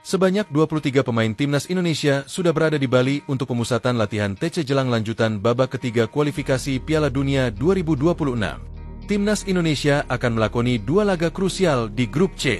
Sebanyak 23 pemain timnas Indonesia sudah berada di Bali untuk pemusatan latihan TC jelang lanjutan babak ketiga kualifikasi Piala Dunia 2026. Timnas Indonesia akan melakoni 2 laga krusial di grup C.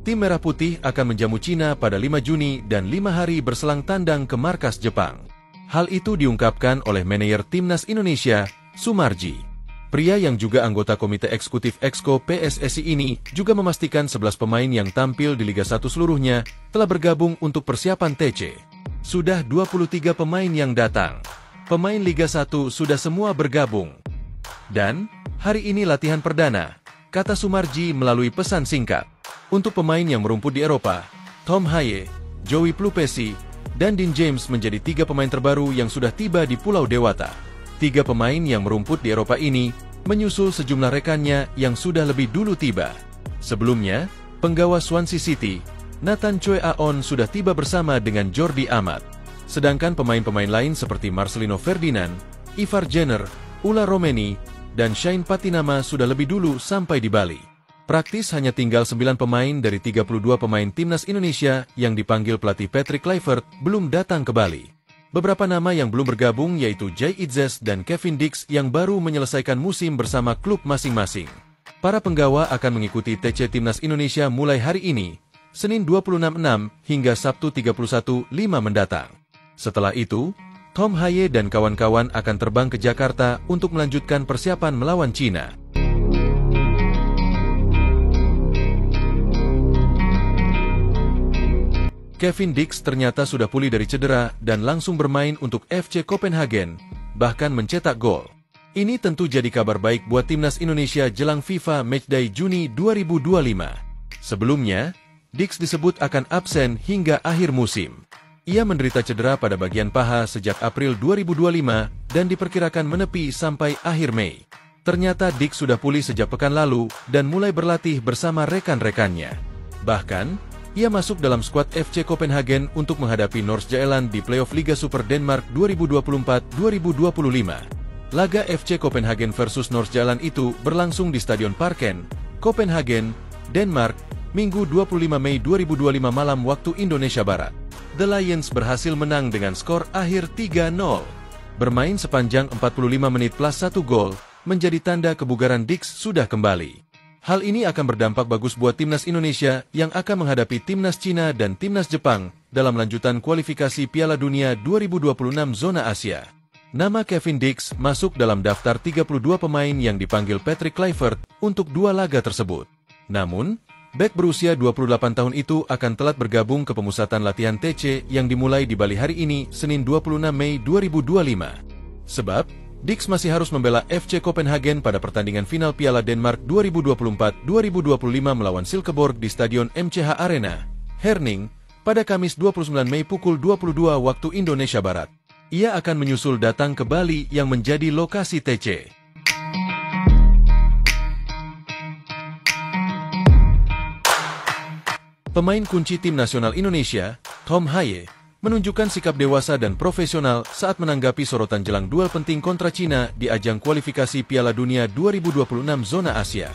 Tim Merah Putih akan menjamu Cina pada 5 Juni dan 5 hari berselang tandang ke markas Jepang. Hal itu diungkapkan oleh manajer Timnas Indonesia, Sumarji. Pria yang juga anggota Komite Eksekutif Exco PSSI ini juga memastikan 11 pemain yang tampil di Liga 1 seluruhnya telah bergabung untuk persiapan TC. Sudah 23 pemain yang datang. Pemain Liga 1 sudah semua bergabung. Dan, hari ini latihan perdana, kata Sumarji melalui pesan singkat. Untuk pemain yang merumput di Eropa, Tom Haye, Joey Plupesi, dan Dean James menjadi 3 pemain terbaru yang sudah tiba di Pulau Dewata. 3 pemain yang merumput di Eropa ini menyusul sejumlah rekannya yang sudah lebih dulu tiba. Sebelumnya, penggawa Swansea City, Nathan Choi Aon sudah tiba bersama dengan Jordi Amat. Sedangkan pemain-pemain lain seperti Marcelino Ferdinand, Ivar Jenner, Ula Romeni, dan Shane Patinama sudah lebih dulu sampai di Bali. Praktis hanya tinggal 9 pemain dari 32 pemain timnas Indonesia yang dipanggil pelatih Patrick Kluivert belum datang ke Bali. Beberapa nama yang belum bergabung yaitu Jay Itzes dan Kevin Dix yang baru menyelesaikan musim bersama klub masing-masing. Para penggawa akan mengikuti TC Timnas Indonesia mulai hari ini, Senin 26/6 hingga Sabtu 31/5 mendatang. Setelah itu, Tom Haye dan kawan-kawan akan terbang ke Jakarta untuk melanjutkan persiapan melawan Cina. Kevin Dix ternyata sudah pulih dari cedera dan langsung bermain untuk FC Copenhagen, bahkan mencetak gol. Ini tentu jadi kabar baik buat timnas Indonesia jelang FIFA Matchday Juni 2025. Sebelumnya, Dix disebut akan absen hingga akhir musim. Ia menderita cedera pada bagian paha sejak April 2025 dan diperkirakan menepi sampai akhir Mei. Ternyata Dix sudah pulih sejak pekan lalu dan mulai berlatih bersama rekan-rekannya. Bahkan, ia masuk dalam skuad FC Copenhagen untuk menghadapi Nordsjælland di playoff Liga Super Denmark 2024-2025. Laga FC Copenhagen versus Nordsjælland itu berlangsung di Stadion Parken, Copenhagen, Denmark, Minggu 25 Mei 2025 malam waktu Indonesia Barat. The Lions berhasil menang dengan skor akhir 3-0. Bermain sepanjang 45 menit plus 1 gol, menjadi tanda kebugaran Dix sudah kembali. Hal ini akan berdampak bagus buat timnas Indonesia yang akan menghadapi timnas Cina dan timnas Jepang dalam lanjutan kualifikasi Piala Dunia 2026 zona Asia. Nama Kevin Dix masuk dalam daftar 32 pemain yang dipanggil Patrick Kluivert untuk 2 laga tersebut. Namun, bek berusia 28 tahun itu akan telat bergabung ke pemusatan latihan TC yang dimulai di Bali hari ini, Senin 26 Mei 2025. Sebab, Dix masih harus membela FC Copenhagen pada pertandingan final Piala Denmark 2024-2025 melawan Silkeborg di Stadion MCH Arena, Herning, pada Kamis 29 Mei pukul 22 waktu Indonesia Barat. Ia akan menyusul datang ke Bali yang menjadi lokasi TC. Pemain kunci tim nasional Indonesia, Tom Haye, menunjukkan sikap dewasa dan profesional saat menanggapi sorotan jelang duel penting kontra Cina di ajang kualifikasi Piala Dunia 2026 zona Asia.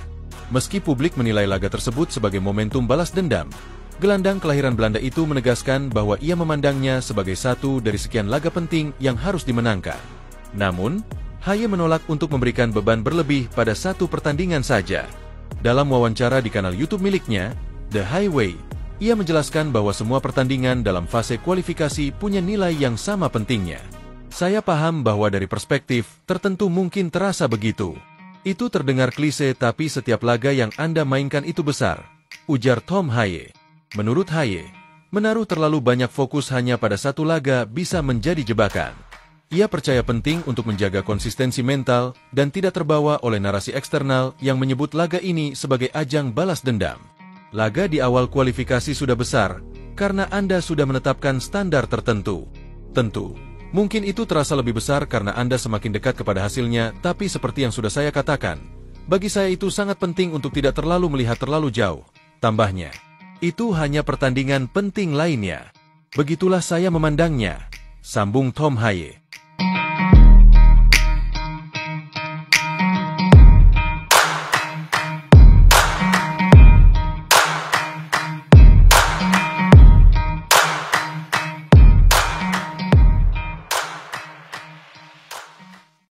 Meski publik menilai laga tersebut sebagai momentum balas dendam, gelandang kelahiran Belanda itu menegaskan bahwa ia memandangnya sebagai satu dari sekian laga penting yang harus dimenangkan. Namun, Haye menolak untuk memberikan beban berlebih pada satu pertandingan saja. Dalam wawancara di kanal YouTube miliknya, The Highway, ia menjelaskan bahwa semua pertandingan dalam fase kualifikasi punya nilai yang sama pentingnya. Saya paham bahwa dari perspektif tertentu mungkin terasa begitu. Itu terdengar klise tapi setiap laga yang Anda mainkan itu besar, ujar Tom Haye. Menurut Haye, menaruh terlalu banyak fokus hanya pada satu laga bisa menjadi jebakan. Ia percaya penting untuk menjaga konsistensi mental dan tidak terbawa oleh narasi eksternal yang menyebut laga ini sebagai ajang balas dendam. Laga di awal kualifikasi sudah besar, karena Anda sudah menetapkan standar tertentu. Tentu, mungkin itu terasa lebih besar karena Anda semakin dekat kepada hasilnya, tapi seperti yang sudah saya katakan, bagi saya itu sangat penting untuk tidak terlalu melihat terlalu jauh. Tambahnya, itu hanya pertandingan penting lainnya. Begitulah saya memandangnya, sambung Tom Haye.